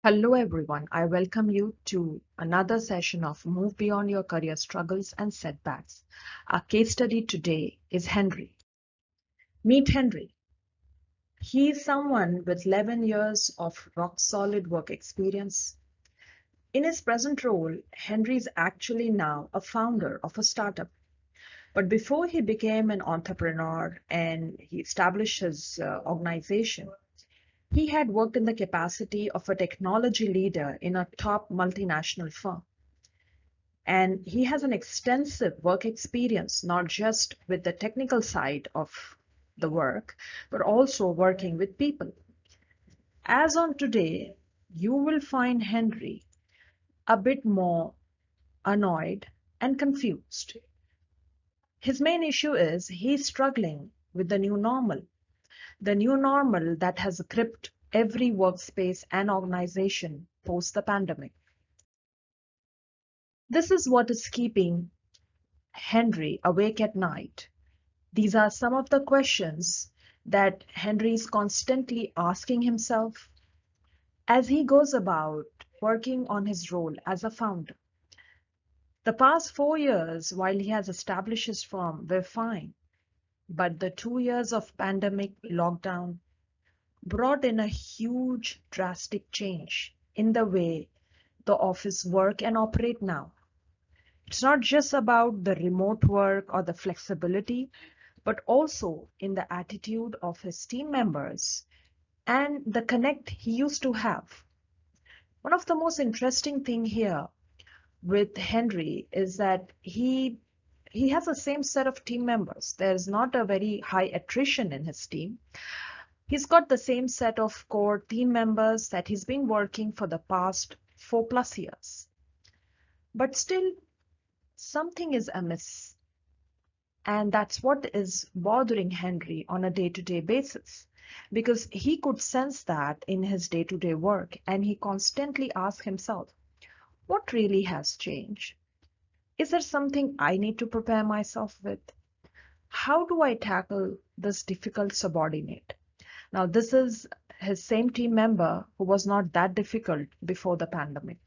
Hello, everyone. I welcome you to another session of Move Beyond Your Career Struggles and Setbacks. Our case study today is Henry. Meet Henry. He is someone with 11 years of rock solid work experience. In his present role, Henry is actually now a founder of a startup. But before he became an entrepreneur and he established his organization, he had worked in the capacity of a technology leader in a top multinational firm. And he has an extensive work experience, not just with the technical side of the work, but also working with people. As on today, you will find Henry a bit more annoyed and confused. His main issue is he's struggling with the new normal that has gripped every workspace and organization post the pandemic. This is what is keeping Henry awake at night. These are some of the questions that Henry is constantly asking himself as he goes about working on his role as a founder. The past 4 years, while he has established his firm, were fine, but the 2 years of pandemic lockdown brought in a huge, drastic change in the way the office work and operate now. It's not just about the remote work or the flexibility, but also in the attitude of his team members and the connect he used to have. One of the most interesting thing here with Henry is that he has the same set of team members. There's not a very high attrition in his team. He's got the same set of core team members that he's been working for the past 4+ years. But still, something is amiss. And that's what is bothering Henry on a day-to-day basis, because he could sense that in his day-to-day work, and he constantly asks himself, what really has changed? Is there something I need to prepare myself with? How do I tackle this difficult subordinate? Now, this is his same team member who was not that difficult before the pandemic.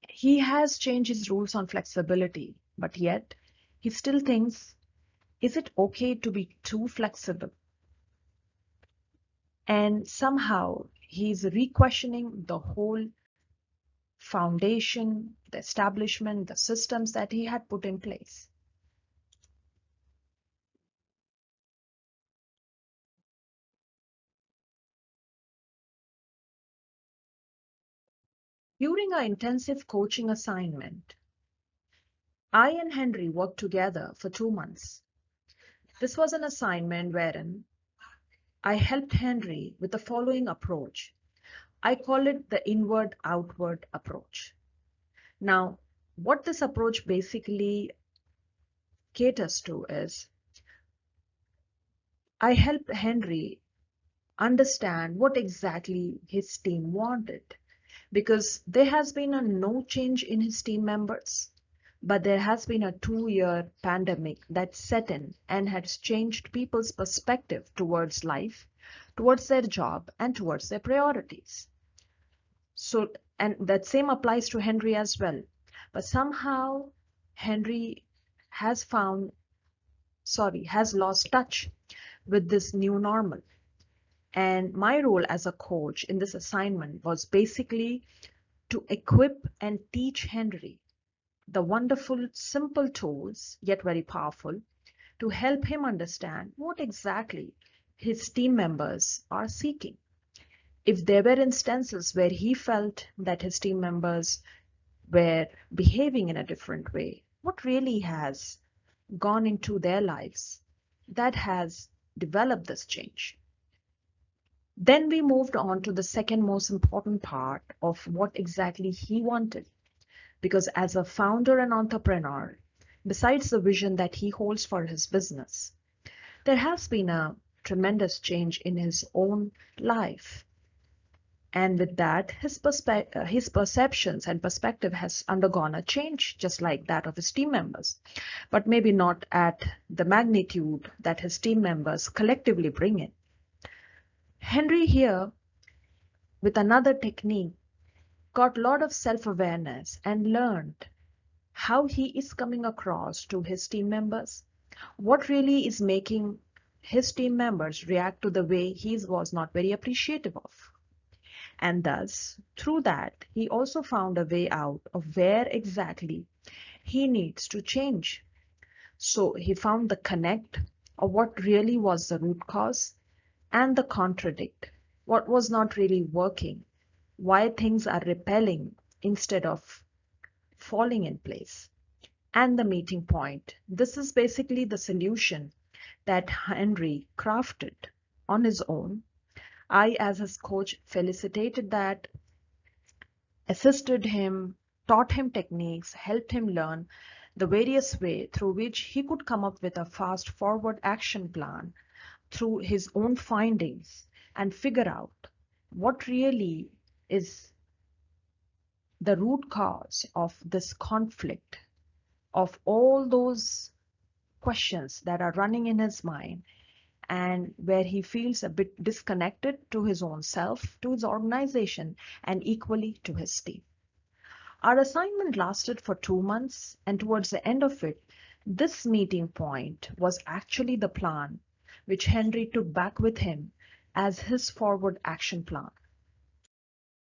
He has changed his rules on flexibility, but yet he still thinks, is it okay to be too flexible? And somehow he's re-questioning the whole foundation, the establishment, the systems that he had put in place. During our intensive coaching assignment, I and Henry worked together for 2 months. This was an assignment wherein I helped Henry with the following approach. I call it the inward-outward approach. Now, what this approach basically caters to is I helped Henry understand what exactly his team wanted, because there has been a no change in his team members, but there has been a 2-year pandemic that set in and has changed people's perspective towards life, towards their job, and towards their priorities. So, and that same applies to Henry as well. But somehow Henry has has lost touch with this new normal. And my role as a coach in this assignment was basically to equip and teach Henry the wonderful, simple tools, yet very powerful, to help him understand what exactly his team members are seeking. If there were instances where he felt that his team members were behaving in a different way, what really has gone into their lives that has developed this change? Then we moved on to the second most important part of what exactly he wanted. Because as a founder and entrepreneur, besides the vision that he holds for his business, there has been a tremendous change in his own life. And with that, his perceptions and perspective has undergone a change, just like that of his team members, but maybe not at the magnitude that his team members collectively bring in. Henry here with another technique, got a lot of self-awareness and learned how he is coming across to his team members, what really is making his team members react to the way he was not very appreciative of. And thus, through that, he also found a way out of where exactly he needs to change. So he found the connect of what really was the root cause and the contradict, what was not really working, why things are repelling instead of falling in place. And the meeting point. This is basically the solution that Henry crafted on his own. I, as his coach, felicitated that, assisted him, taught him techniques, helped him learn the various way through which he could come up with a fast forward action plan through his own findings and figure out what really is the root cause of this conflict, of all those questions that are running in his mind, and where he feels a bit disconnected to his own self, to his organization, and equally to his team. Our assignment lasted for 2 months, and towards the end of it, this meeting point was actually the plan which Henry took back with him as his forward action plan.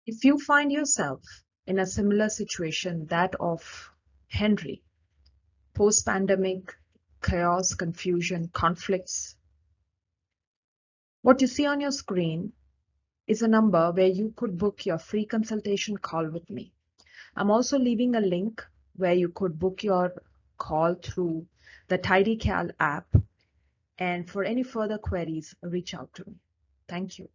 If you find yourself in a similar situation, that of Henry, post-pandemic, chaos, confusion, conflicts, what you see on your screen is a number where you could book your free consultation call with me. I'm also leaving a link where you could book your call through the TidyCal app. And for any further queries, reach out to me. Thank you.